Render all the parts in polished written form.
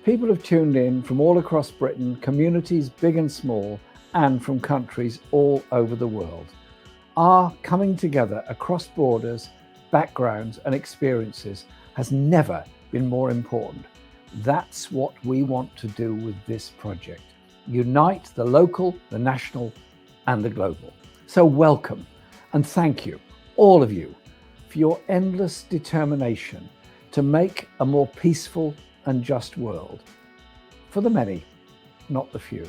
People have tuned in from all across Britain, communities big and small, and from countries all over the world. Our coming together across borders, backgrounds, and experiences has never been more important. That's what we want to do with this project. Unite the local, the national, and the global. So welcome and thank you, all of you, for your endless determination to make a more peaceful and just world. For the many, not the few.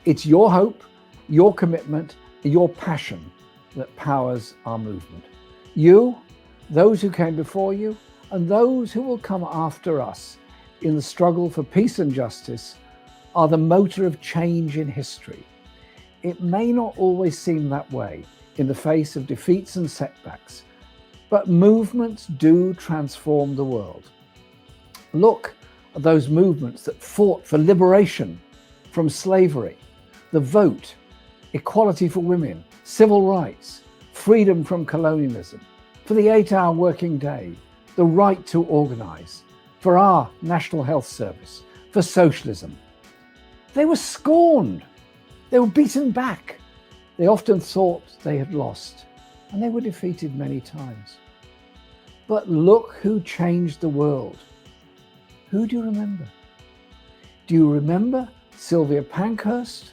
It's your hope, your commitment, your passion that powers our movement. You, those who came before you, and those who will come after us in the struggle for peace and justice are the motor of change in history. It may not always seem that way in the face of defeats and setbacks, but movements do transform the world. Look at those movements that fought for liberation from slavery, the vote, equality for women, civil rights, freedom from colonialism, for the 8-hour working day, the right to organise, for our National Health Service, for socialism. They were scorned. They were beaten back. They often thought they had lost, and they were defeated many times. But look who changed the world. Who do you remember? Do you remember Sylvia Pankhurst,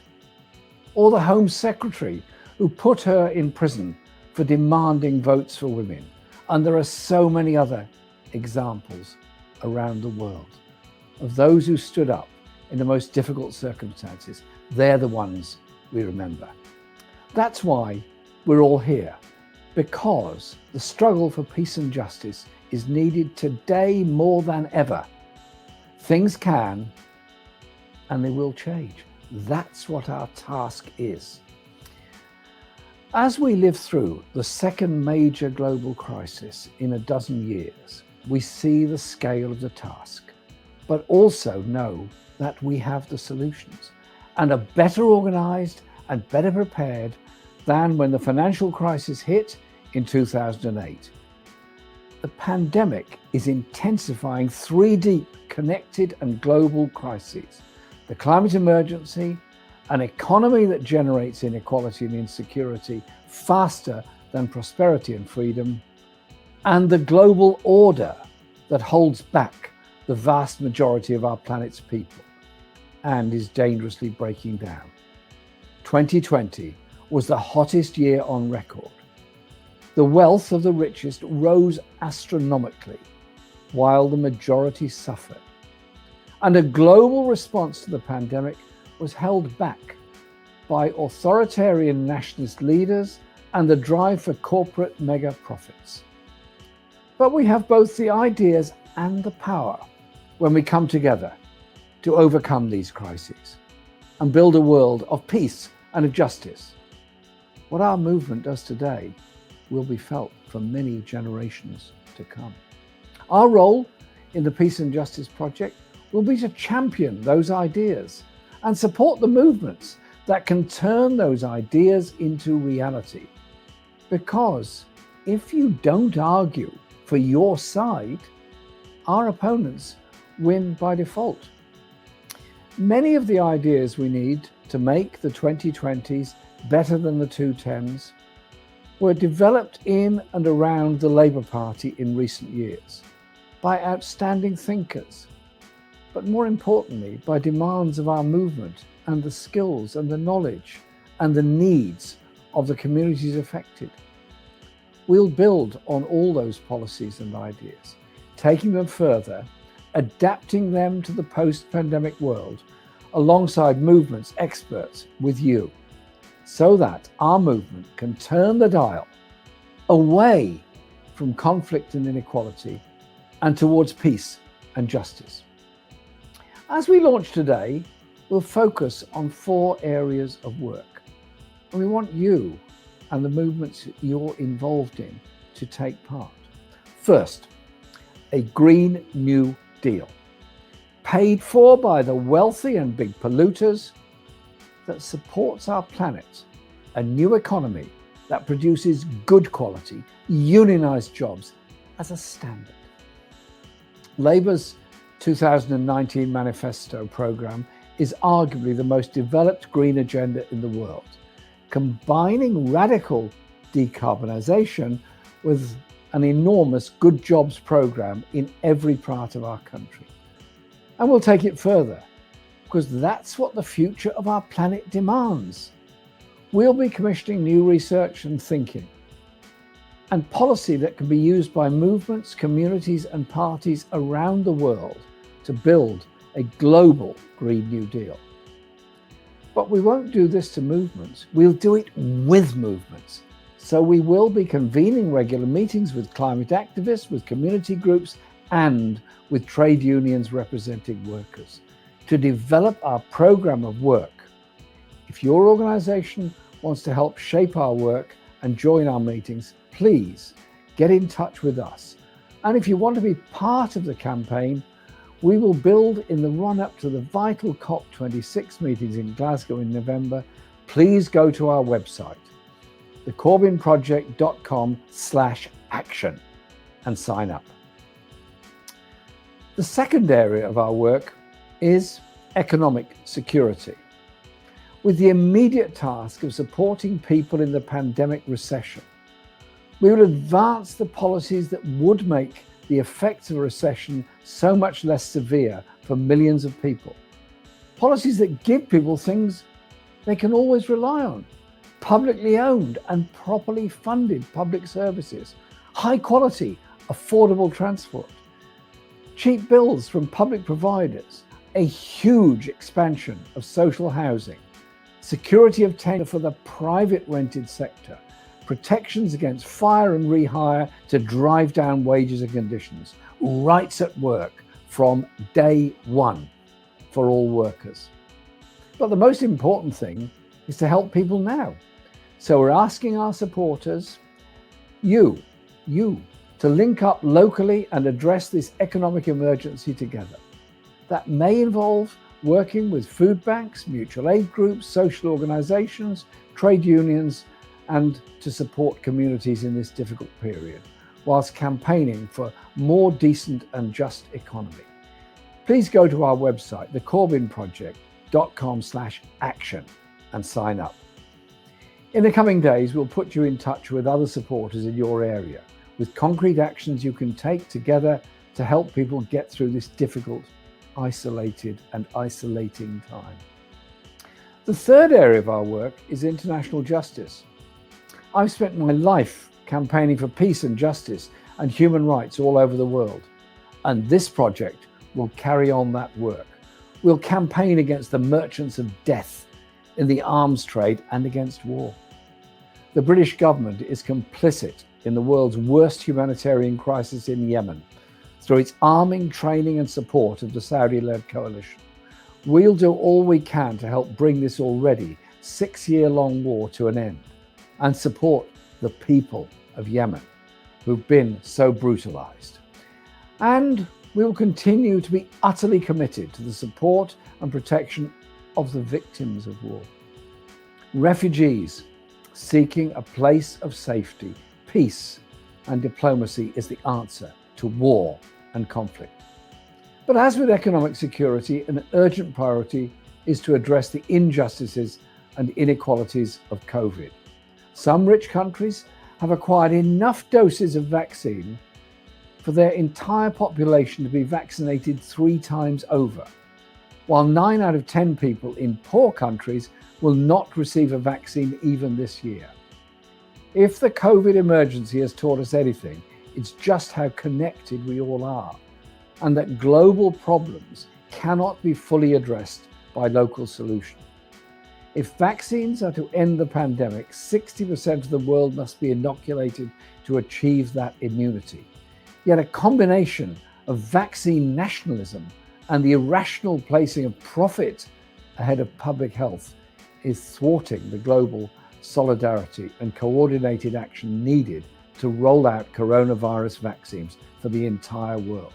or the Home Secretary who put her in prison for demanding votes for women? And there are so many other examples around the world of those who stood up in the most difficult circumstances. They're the ones we remember. That's why we're all here, because the struggle for peace and justice is needed today more than ever. Things can and they will change. That's what our task is. As we live through the second major global crisis in a dozen years, we see the scale of the task, but also know that we have the solutions and are better organised and better prepared than when the financial crisis hit in 2008. The pandemic is intensifying three deep, connected and global crises: the climate emergency, an economy that generates inequality and insecurity faster than prosperity and freedom, and the global order that holds back the vast majority of our planet's people and is dangerously breaking down. 2020 was the hottest year on record. The wealth of the richest rose astronomically, while the majority suffered. And a global response to the pandemic was held back by authoritarian nationalist leaders and the drive for corporate mega profits. But we have both the ideas and the power when we come together to overcome these crises and build a world of peace and of justice. What our movement does today will be felt for many generations to come. Our role in the Peace and Justice Project will be to champion those ideas and support the movements that can turn those ideas into reality. Because if you don't argue for your side, our opponents win by default. Many of the ideas we need to make the 2020s better than the 2010s were developed in and around the Labour Party in recent years by outstanding thinkers, but more importantly, by demands of our movement and the skills and the knowledge and the needs of the communities affected. We'll build on all those policies and ideas, taking them further, adapting them to the post-pandemic world, alongside movements, experts, with you, so that our movement can turn the dial away from conflict and inequality and towards peace and justice. As we launch today, we'll focus on 4 areas of work, and we want you and the movements you're involved in to take part. First, a Green New Deal, paid for by the wealthy and big polluters, that supports our planet, a new economy that produces good quality, unionised jobs as a standard. Labour's 2019 manifesto programme is arguably the most developed green agenda in the world, combining radical decarbonisation with an enormous good jobs programme in every part of our country. And we'll take it further, because that's what the future of our planet demands. We'll be commissioning new research and thinking, and policy that can be used by movements, communities and parties around the world to build a global Green New Deal. But we won't do this to movements, we'll do it with movements. So we will be convening regular meetings with climate activists, with community groups and with trade unions representing workers to develop our programme of work. If your organisation wants to help shape our work and join our meetings, please get in touch with us. And if you want to be part of the campaign, we will build in the run-up to the vital COP26 meetings in Glasgow in November. Please go to our website, thecorbynproject.com/action, and sign up. The second area of our work is economic security, with the immediate task of supporting people in the pandemic recession. We will advance the policies that would make the effects of a recession so much less severe for millions of people. Policies that give people things they can always rely on, publicly owned and properly funded public services, high quality, affordable transport, cheap bills from public providers, a huge expansion of social housing, security of tenure for the private rented sector, protections against fire and rehire to drive down wages and conditions, rights at work from day one for all workers. But the most important thing is to help people now. So we're asking our supporters, you, to link up locally and address this economic emergency together. That may involve working with food banks, mutual aid groups, social organisations, trade unions, and to support communities in this difficult period, whilst campaigning for more decent and just economy. Please go to our website, thecorbynproject.com/action, and sign up. In the coming days, we'll put you in touch with other supporters in your area, with concrete actions you can take together to help people get through this difficult, isolated and isolating time. The third area of our work is international justice. I've spent my life campaigning for peace and justice and human rights all over the world, and this project will carry on that work. We'll campaign against the merchants of death in the arms trade and against war. The British government is complicit in the world's worst humanitarian crisis in Yemen through its arming, training and support of the Saudi-led coalition. We'll do all we can to help bring this already 6-year-long war to an end and support the people of Yemen who've been so brutalized. And we will continue to be utterly committed to the support and protection of the victims of war. Refugees seeking a place of safety, peace and diplomacy is the answer to war and conflict. But as with economic security, an urgent priority is to address the injustices and inequalities of COVID. Some rich countries have acquired enough doses of vaccine for their entire population to be vaccinated 3 times over, while 9 out of 10 people in poor countries will not receive a vaccine even this year. If the COVID emergency has taught us anything, it's just how connected we all are, and that global problems cannot be fully addressed by local solutions. If vaccines are to end the pandemic, 60% of the world must be inoculated to achieve that immunity. Yet a combination of vaccine nationalism and the irrational placing of profit ahead of public health is thwarting the global solidarity and coordinated action needed to roll out coronavirus vaccines for the entire world.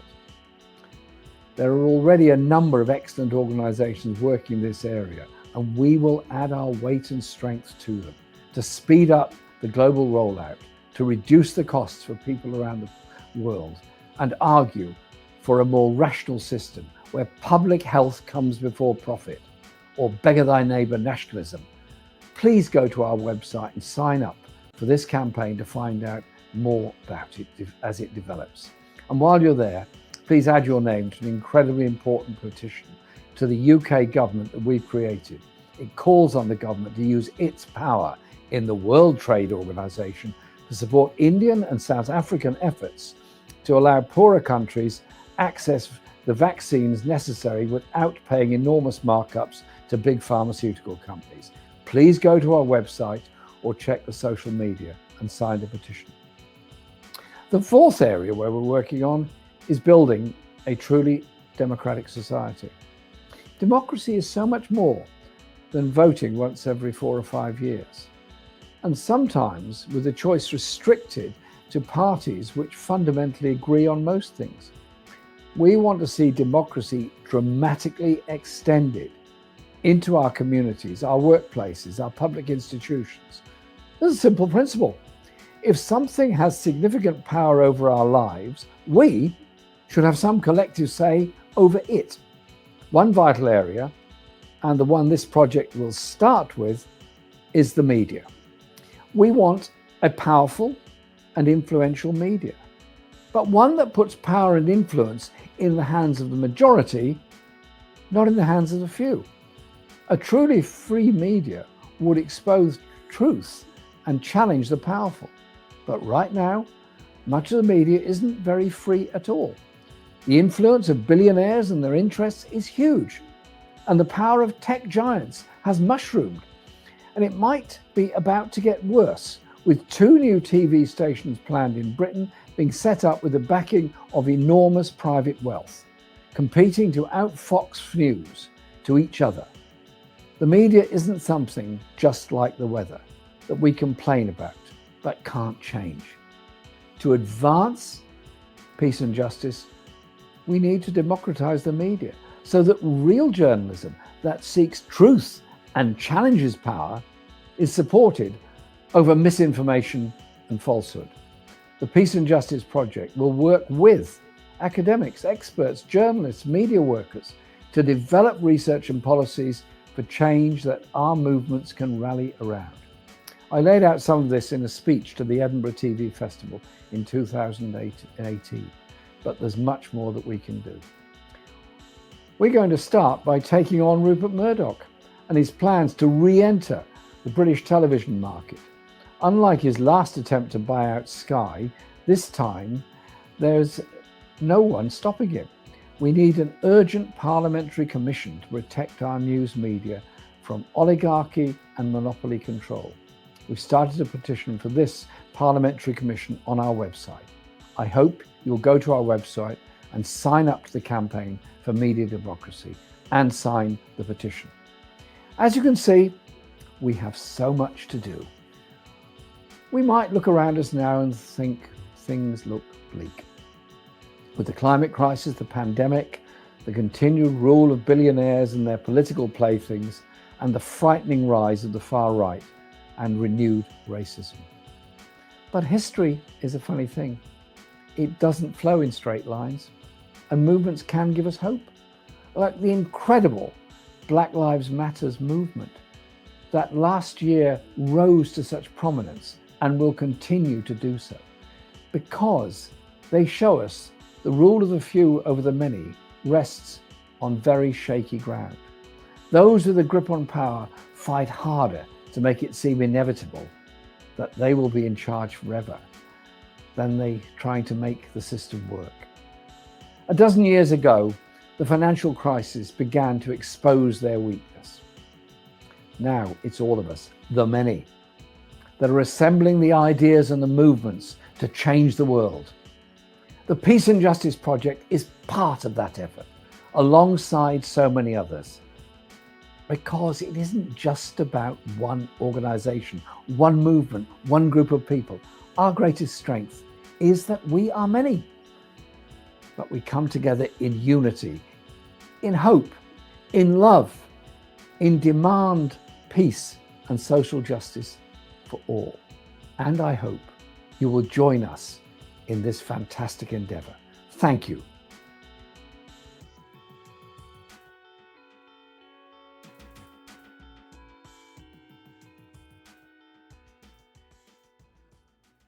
There are already a number of excellent organizations working in this area, and we will add our weight and strength to them to speed up the global rollout, to reduce the costs for people around the world, and argue for a more rational system where public health comes before profit, or beggar thy neighbour nationalism, please go to our website and sign up for this campaign to find out more about it as it develops. And while you're there, please add your name to an incredibly important petition to the UK government that we've created. It calls on the government to use its power in the World Trade Organization to support Indian and South African efforts to allow poorer countries access the vaccines necessary without paying enormous markups to big pharmaceutical companies. Please go to our website or check the social media and sign the petition. The fourth area where we're working on is building a truly democratic society. Democracy is so much more than voting once every 4 or 5 years, and sometimes with the choice restricted to parties which fundamentally agree on most things. We want to see democracy dramatically extended into our communities, our workplaces, our public institutions. There's a simple principle. If something has significant power over our lives, we should have some collective say over it. One vital area, and the one this project will start with, is the media. We want a powerful and influential media, but one that puts power and influence in the hands of the majority, not in the hands of the few. A truly free media would expose truth and challenge the powerful. But right now, much of the media isn't very free at all. The influence of billionaires and their interests is huge, and the power of tech giants has mushroomed. And it might be about to get worse, with 2 new TV stations planned in Britain being set up with the backing of enormous private wealth, competing to outfox news to each other. The media isn't something just like the weather that we complain about but can't change. To advance peace and justice, we need to democratize the media so that real journalism that seeks truth and challenges power is supported over misinformation and falsehood. The Peace and Justice Project will work with academics, experts, journalists, media workers to develop research and policies for change that our movements can rally around. I laid out some of this in a speech to the Edinburgh TV Festival in 2018, but there's much more that we can do. We're going to start by taking on Rupert Murdoch and his plans to re-enter the British television market. Unlike his last attempt to buy out Sky, this time there's no one stopping him. We need an urgent parliamentary commission to protect our news media from oligarchy and monopoly control. We've started a petition for this parliamentary commission on our website. I hope you'll go to our website and sign up to the campaign for media democracy and sign the petition. As you can see, we have so much to do. We might look around us now and think things look bleak. With the climate crisis, the pandemic, the continued rule of billionaires and their political playthings, and the frightening rise of the far right and renewed racism. But history is a funny thing. It doesn't flow in straight lines, and movements can give us hope. Like the incredible Black Lives Matters movement that last year rose to such prominence and will continue to do so, because they show us the rule of the few over the many rests on very shaky ground. Those with a grip on power fight harder to make it seem inevitable that they will be in charge forever than they trying to make the system work. A dozen years ago, the financial crisis began to expose their weakness. Now it's all of us, the many, that are assembling the ideas and the movements to change the world. The Peace and Justice Project is part of that effort, alongside so many others, because it isn't just about one organization, one movement, one group of people. Our greatest strength is that we are many, but we come together in unity, in hope, in love, in demand, peace and social justice for all. And I hope you will join us in this fantastic endeavor. Thank you.